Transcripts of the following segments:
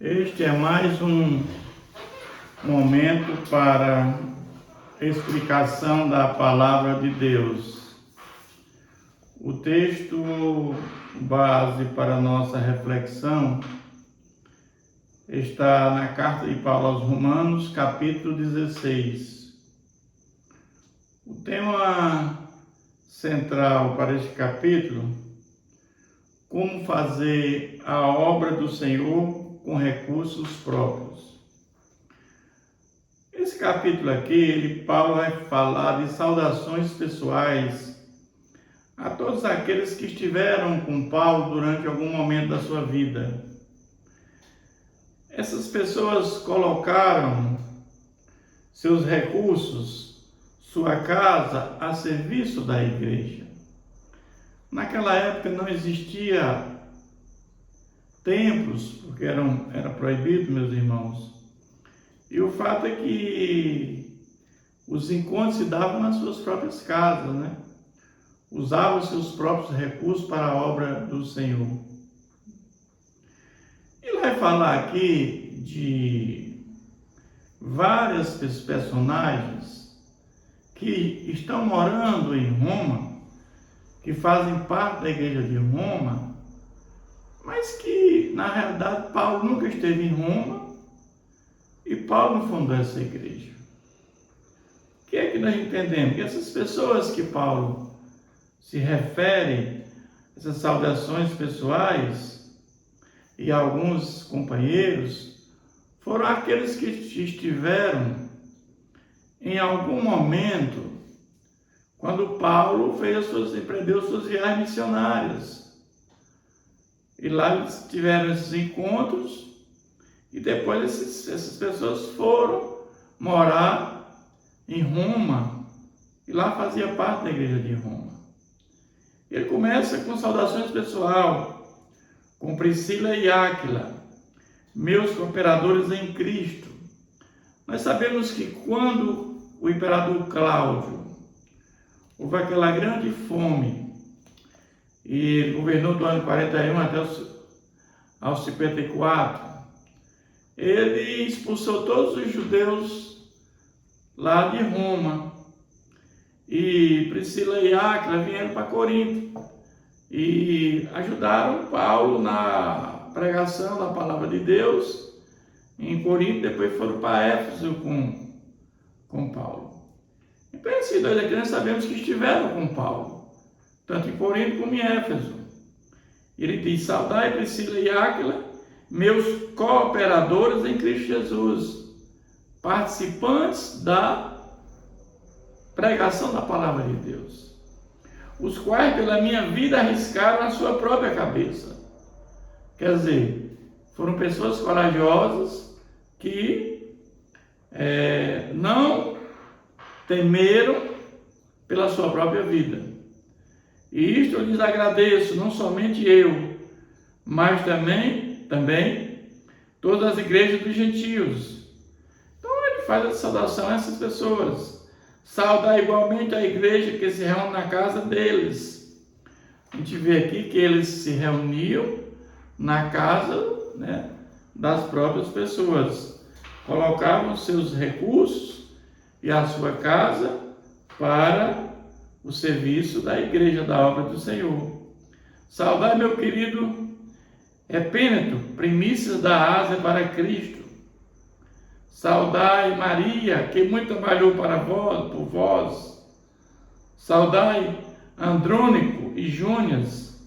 Este é mais um momento para explicação da palavra de Deus. O texto base para nossa reflexão está na carta de Paulo aos Romanos, capítulo 16. O tema central para este capítulo: como fazer a obra do Senhor com recursos próprios. Esse capítulo aqui, Paulo vai falar de saudações pessoais a todos aqueles que estiveram com Paulo durante algum momento da sua vida. Essas pessoas colocaram seus recursos, sua casa, a serviço da igreja. Naquela época não existia templos, porque era proibido, meus irmãos. E o fato é que os encontros se davam nas suas próprias casas, né? Usavam seus próprios recursos para a obra do Senhor. Ele vai falar aqui de várias personagens que estão morando em Roma, que fazem parte da igreja de Roma, mas que, na realidade, Paulo nunca esteve em Roma e Paulo não fundou essa igreja. O que é que nós entendemos? Que essas pessoas que Paulo se refere, essas saudações pessoais e alguns companheiros, foram aqueles que estiveram em algum momento quando Paulo empreendeu suas viagens missionárias. E lá eles tiveram esses encontros e depois essas pessoas foram morar em Roma e lá fazia parte da igreja de Roma. Ele começa com saudações pessoal, com Priscila e Áquila, meus cooperadores em Cristo. Nós sabemos que quando o imperador Cláudio houve aquela grande fome, e ele governou do ano 41 até aos 54, ele expulsou todos os judeus lá de Roma, e Priscila e Áquila vieram para Corinto e ajudaram Paulo na pregação da palavra de Deus em Corinto. Depois foram para Éfeso com Paulo. Então esses dois aqui nós sabemos que estiveram com Paulo, tanto em Corinto como em Éfeso. Ele diz: saudai Priscila e Áquila, meus cooperadores em Cristo Jesus, participantes da pregação da palavra de Deus, os quais pela minha vida arriscaram a sua própria cabeça. Quer dizer, foram pessoas corajosas que não temeram pela sua própria vida. E isto eu lhes agradeço, não somente eu, mas também todas as igrejas dos gentios. Então ele faz a saudação a essas pessoas. Saudar igualmente a igreja que se reúne na casa deles. A gente vê aqui que eles se reuniam na casa, né, das próprias pessoas. Colocavam seus recursos e a sua casa para o serviço da igreja, da obra do Senhor. Saudai meu querido Epêneto, primícias da Ásia para Cristo. Saudai Maria, que muito trabalhou por vós. Saudai Andrônico e Júnias,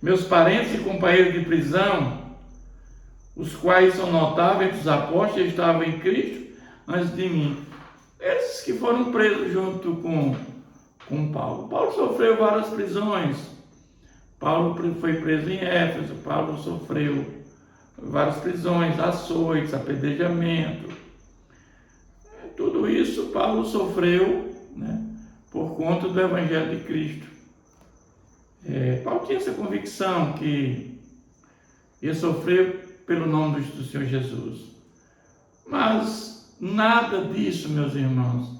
meus parentes e companheiros de prisão, os quais são notáveis dos apóstolos e estavam em Cristo antes de mim. Esses que foram presos junto com Paulo. Paulo sofreu várias prisões. Paulo foi preso em Éfeso. Paulo sofreu várias prisões, açoites, apedrejamento. Tudo isso Paulo sofreu, né, por conta do Evangelho de Cristo. Paulo tinha essa convicção que ia sofrer pelo nome do Senhor Jesus. Mas nada disso, meus irmãos,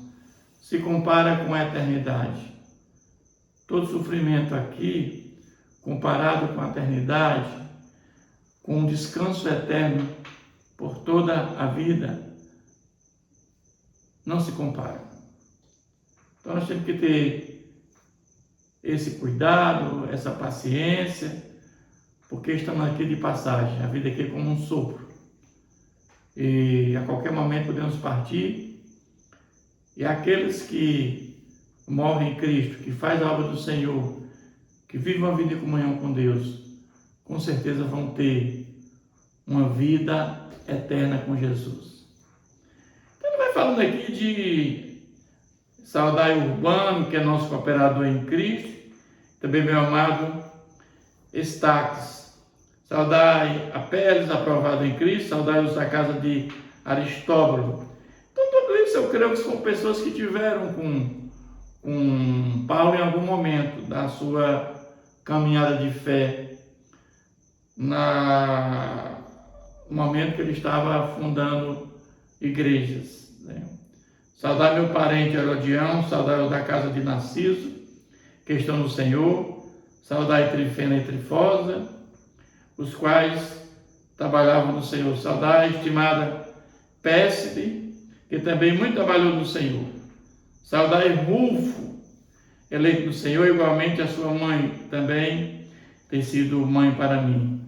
se compara com a eternidade. Todo sofrimento aqui, comparado com a eternidade, com um descanso eterno por toda a vida, não se compara. Então nós temos que ter esse cuidado, essa paciência, porque estamos aqui de passagem, a vida aqui é como um sopro. E a qualquer momento podemos partir, e aqueles que morrem em Cristo, que fazem a obra do Senhor, que vivem uma vida em comunhão com Deus, com certeza vão ter uma vida eterna com Jesus. Então ele vai falando aqui de Saudai Urbano, que é nosso cooperador em Cristo, também meu amado Estaques. Saudai Apeles, aprovado em Cristo, saudai os da casa de Aristóbulo. Então tudo isso eu creio que são pessoas que tiveram com Paulo em algum momento da sua caminhada de fé, no momento que ele estava fundando igrejas, né? Saudai meu parente Herodião, saudai o da casa de Narciso, que estão no Senhor, saudai Trifena e Trifosa, os quais trabalhavam no Senhor. Saudai estimada Pérside, que também muito trabalhou no Senhor. Saudai Rufo, eleito do Senhor, igualmente a sua mãe também tem sido mãe para mim.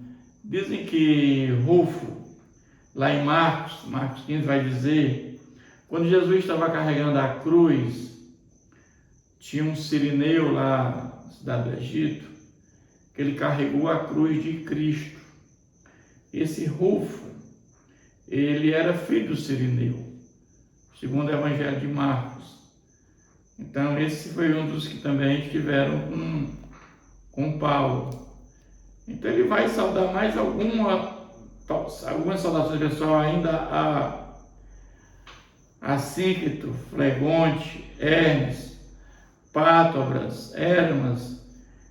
Dizem que Rufo, lá em Marcos 15 vai dizer, quando Jesus estava carregando a cruz, tinha um sirineu lá na cidade do Egito, que ele carregou a cruz de Cristo. Esse Rufo, ele era filho do sirineu, segundo o Evangelho de Marcos. Então esse foi um dos que também estiveram com Paulo. Então ele vai saudar mais algumas saudações pessoal ainda a Síncito, Flegonte, Hermes, Pátobras, Hermas,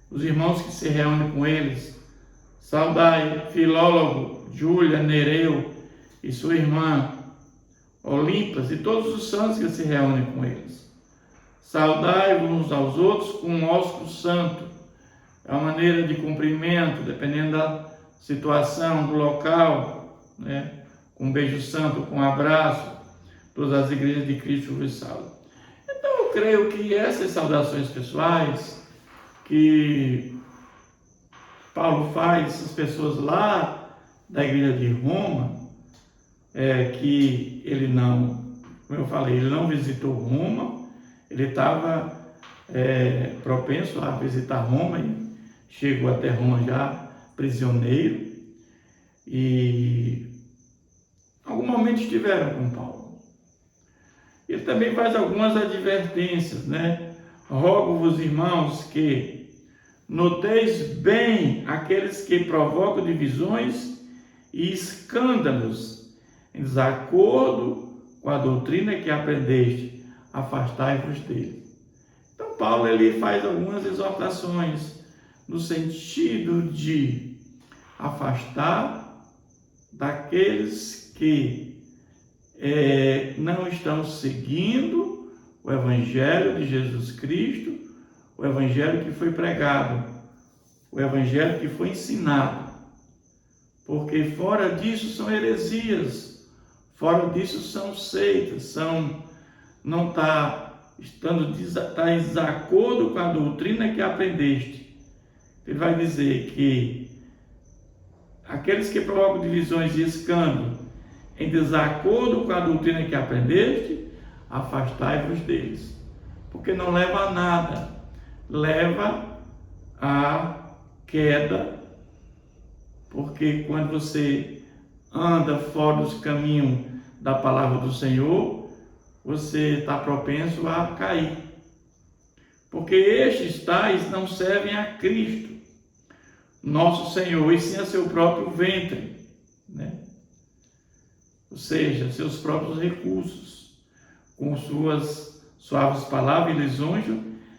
os irmãos que se reúnem com eles. Saudai Filólogo, Júlia, Nereu e sua irmã Olimpas e todos os santos que se reúnem com eles. Saudai uns aos outros com um ósculo santo. É uma maneira de cumprimento, dependendo da situação, do local, né? Com um beijo santo, com um abraço, todas as igrejas de Cristo vos saudam. Então eu creio que essas saudações pessoais que Paulo faz, essas pessoas lá da igreja de Roma, que ele não, como eu falei, ele não visitou Roma, ele estava propenso a visitar Roma e chegou até Roma já prisioneiro, e em algum momento estiveram com Paulo. Ele também faz algumas advertências, né? Rogo-vos, irmãos, que noteis bem aqueles que provocam divisões e escândalos em desacordo com a doutrina que aprendeste, afastai-vos dele. Então Paulo ele faz algumas exortações no sentido de afastar daqueles que não estão seguindo o Evangelho de Jesus Cristo, o Evangelho que foi pregado, o Evangelho que foi ensinado, porque fora disso são heresias, fora disso são seitas, não está em desacordo com a doutrina que aprendeste. Ele vai dizer que aqueles que provocam divisões e escândalo em desacordo com a doutrina que aprendeste, afastai-vos deles, porque não leva a nada, leva à queda, porque quando você anda fora dos caminhos da palavra do Senhor, você está propenso a cair, porque estes tais não servem a Cristo, nosso Senhor, e sim a seu próprio ventre, né? Ou seja, seus próprios recursos, com suas suaves palavras e lisonjas,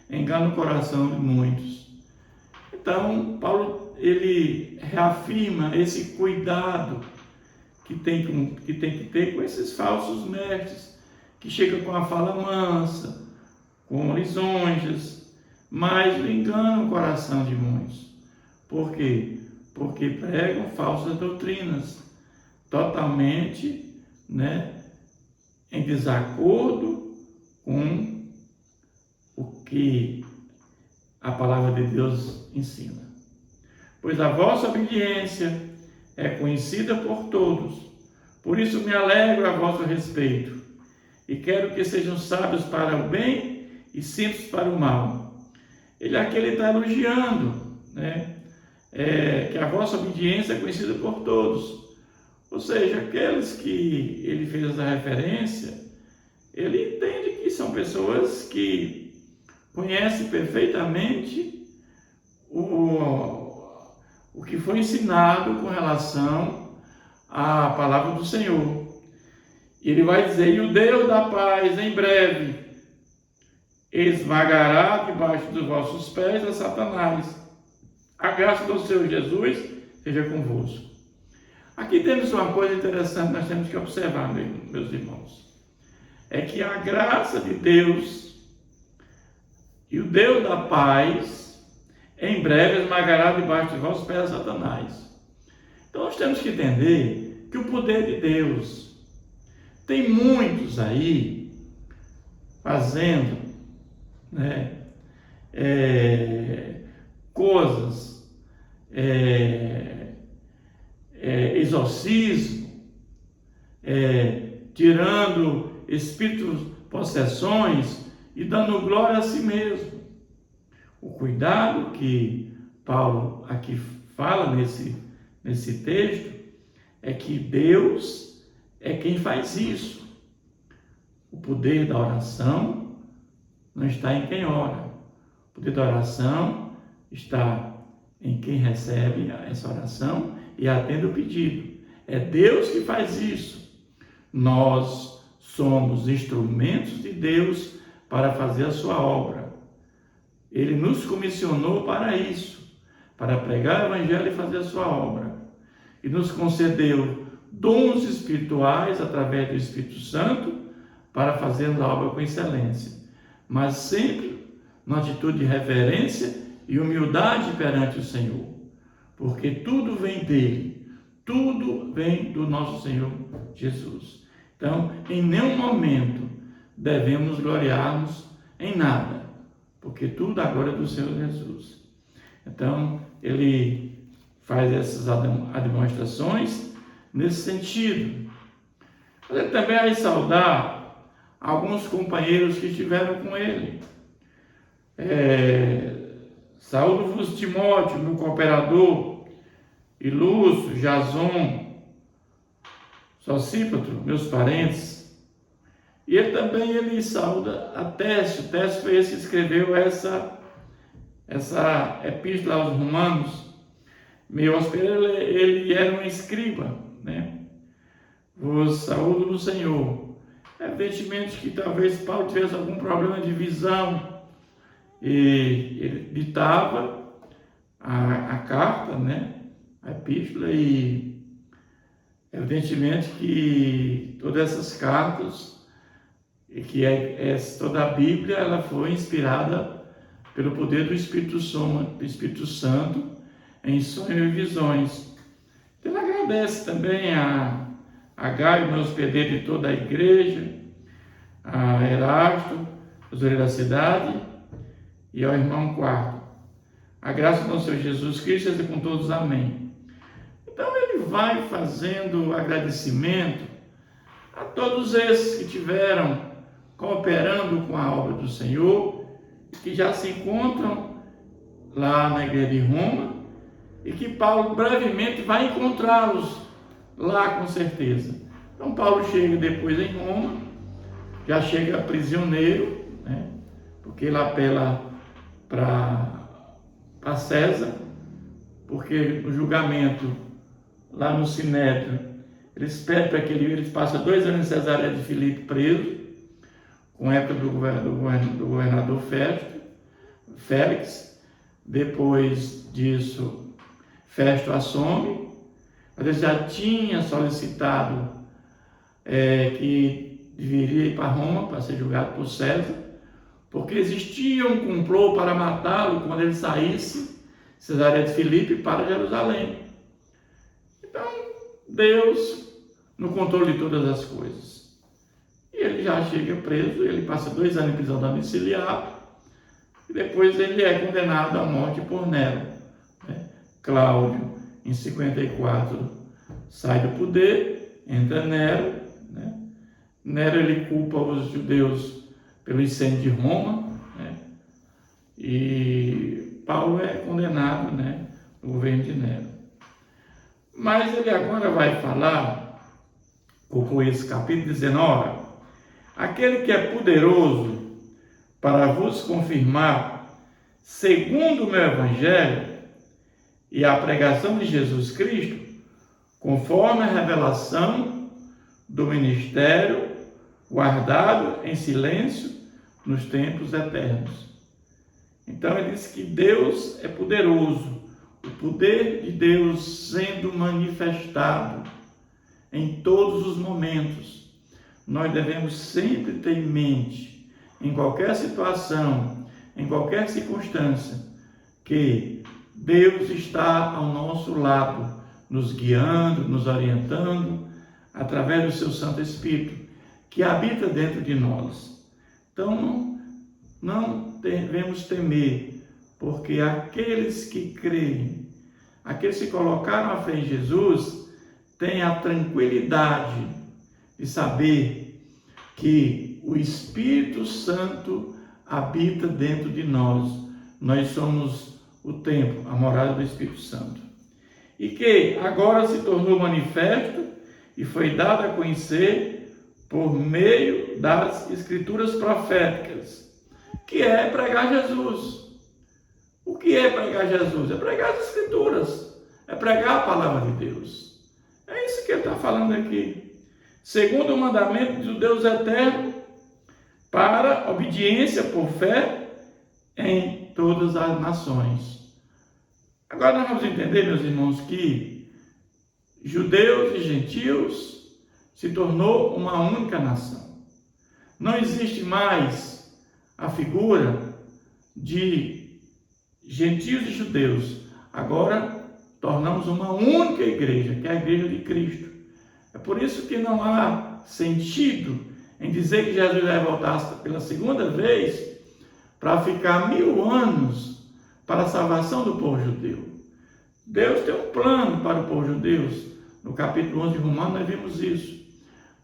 enganam o coração de muitos. Então, Paulo, ele reafirma esse cuidado que tem que ter com esses falsos mestres, que chegam com a fala mansa, com lisonjas, mas enganam o coração de muitos. Por quê? Porque pregam falsas doutrinas, totalmente, né, em desacordo com o que a palavra de Deus ensina. Pois a vossa obediência é conhecida por todos, por isso me alegro a vosso respeito, e quero que sejam sábios para o bem e simples para o mal. Aqui ele está elogiando, né? Que a vossa obediência é conhecida por todos. Ou seja, aqueles que ele fez essa referência, ele entende que são pessoas que conhecem perfeitamente o que foi ensinado com relação à palavra do Senhor. Ele vai dizer: e o Deus da paz, em breve, esmagará debaixo dos vossos pés a Satanás. A graça do Senhor Jesus seja convosco. Aqui temos uma coisa interessante que nós temos que observar, meus irmãos. É que a graça de Deus e o Deus da paz, em breve esmagará debaixo dos vossos pés a Satanás. Então nós temos que entender que o poder de Deus, tem muitos aí fazendo, né, coisas, exorcismo, tirando espíritos, possessões e dando glória a si mesmo. O cuidado que Paulo aqui fala nesse texto é que Deus é quem faz isso. O poder da oração não está em quem ora. O poder da oração está em quem recebe essa oração e atende o pedido. É Deus que faz isso. Nós somos instrumentos de Deus para fazer a sua obra. Ele nos comissionou para isso, para pregar o Evangelho e fazer a sua obra. E nos concedeu dons espirituais através do Espírito Santo para fazermos a obra com excelência, mas sempre numa atitude de reverência e humildade perante o Senhor, porque tudo vem dele, tudo vem do nosso Senhor Jesus. Então, em nenhum momento devemos gloriar-nos em nada, porque tudo agora é do Senhor Jesus. Então, ele faz essas demonstrações nesse sentido. Mas ele também vai saudar alguns companheiros que estiveram com ele. Saúdo-vos Timóteo, meu cooperador, e Lúcio, Jason, Sosípatro, meus parentes. E ele saúda a Técio. Técio foi esse que escreveu essa epístola aos Romanos. Meu hospedeiro, ele era um escriba, né? Vos saúdo no Senhor. Evidentemente que talvez Paulo tivesse algum problema de visão, e ele ditava a carta, né? A epístola, e evidentemente que todas essas cartas, e que toda a Bíblia, ela foi inspirada pelo poder do Espírito Santo em sonhos e visões. Ele agradece também a Gaio, meu hospedeiro, de toda a igreja, a Erasto, tesoureiro da cidade, e ao irmão Quarto. A graça do nosso Senhor Jesus Cristo seja com todos. Amém. Então ele vai fazendo agradecimento a todos esses que tiveram cooperando com a obra do Senhor, que já se encontram lá na igreja de Roma, e que Paulo brevemente vai encontrá-los lá com certeza. Então Paulo chega depois em Roma, já chega prisioneiro, né? Porque ele apela para César, porque no julgamento lá no Sinédrio, eles pedem para que ele passe 2 anos em Cesareia de Filipe preso, com a época do governador Félix. Depois disso, Festo assume, mas ele já tinha solicitado que deveria ir para Roma para ser julgado por César, porque existia um complô para matá-lo quando ele saísse Cesareia de Filipe para Jerusalém. Então, Deus no controle de todas as coisas. E ele já chega preso, ele passa 2 anos em prisão domiciliar, e depois ele é condenado à morte por Nero. Cláudio, em 54, sai do poder, entra Nero. Nero ele culpa os judeus pelo incêndio de Roma, e Paulo é condenado, no governo de Nero. Mas ele agora vai falar, com esse capítulo, dizendo: ora, aquele que é poderoso para vos confirmar, segundo o meu evangelho e a pregação de Jesus Cristo, conforme a revelação do ministério guardado em silêncio nos tempos eternos. Então ele diz que Deus é poderoso, o poder de Deus sendo manifestado em todos os momentos. Nós devemos sempre ter em mente, em qualquer situação, em qualquer circunstância, que Deus está ao nosso lado, nos guiando, nos orientando, através do seu Santo Espírito, que habita dentro de nós. Então, não devemos temer, porque aqueles que creem, aqueles que colocaram a fé em Jesus, têm a tranquilidade de saber que o Espírito Santo habita dentro de nós. Nós somos o templo, a morada do Espírito Santo. E que agora se tornou manifesto e foi dado a conhecer por meio das Escrituras proféticas, que é pregar Jesus. O que é pregar Jesus? É pregar as Escrituras, é pregar a palavra de Deus. É isso que ele está falando aqui. Segundo o mandamento do Deus eterno, para obediência por fé em todas as nações. Agora nós vamos entender, meus irmãos, que judeus e gentios se tornou uma única nação. Não existe mais a figura de gentios e judeus. Agora tornamos uma única igreja, que é a igreja de Cristo. É por isso que não há sentido em dizer que Jesus vai voltar pela segunda vez para ficar 1000 anos para a salvação do povo judeu. Deus tem um plano para o povo judeu. No capítulo 11 de Romanos nós vimos isso.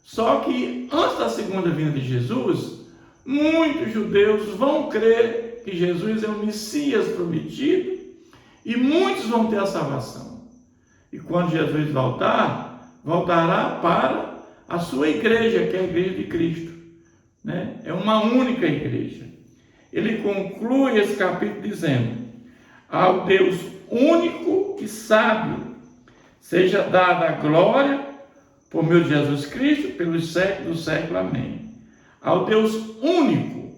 Só que antes da segunda vinda de Jesus, muitos judeus vão crer que Jesus é o Messias prometido e muitos vão ter a salvação. E quando Jesus voltar, voltará para a sua igreja, que é a igreja de Cristo. É uma única igreja. Ele conclui esse capítulo dizendo: ao Deus único e sábio seja dada a glória por meio de Jesus Cristo pelos séculos do século. Amém. Ao Deus único,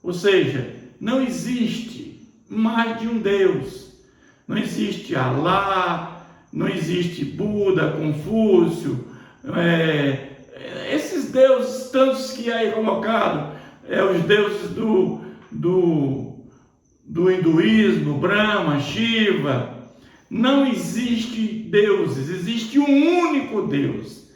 ou seja, não existe mais de um Deus. Não existe Alá, não existe Buda, Confúcio, esses deuses tantos que aí colocaram, os deuses do hinduísmo, Brahma, Shiva. Não existe deuses, existe um único Deus,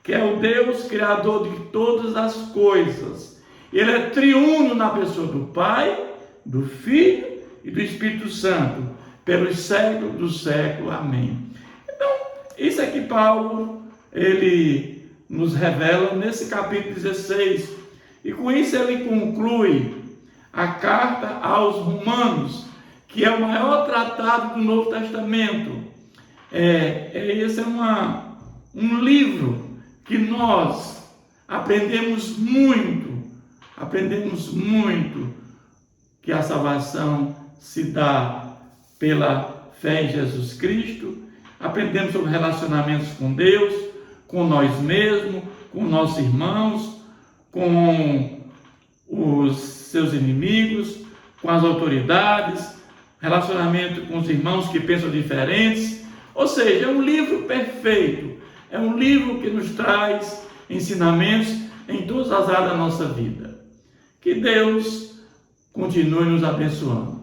que é o Deus criador de todas as coisas. Ele é triuno na pessoa do Pai, do Filho e do Espírito Santo, pelos séculos do século. Amém. Então, isso é que Paulo, ele nos revela nesse capítulo 16. E com isso ele conclui a carta aos Romanos, que é o maior tratado do Novo Testamento. Esse é um livro que nós aprendemos muito que a salvação se dá pela fé em Jesus Cristo. Aprendemos sobre relacionamentos com Deus, com nós mesmos, com nossos irmãos, com os seus inimigos, com as autoridades, relacionamento com os irmãos que pensam diferentes. Ou seja, é um livro perfeito, é um livro que nos traz ensinamentos em todas as áreas da nossa vida. Que Deus continue nos abençoando.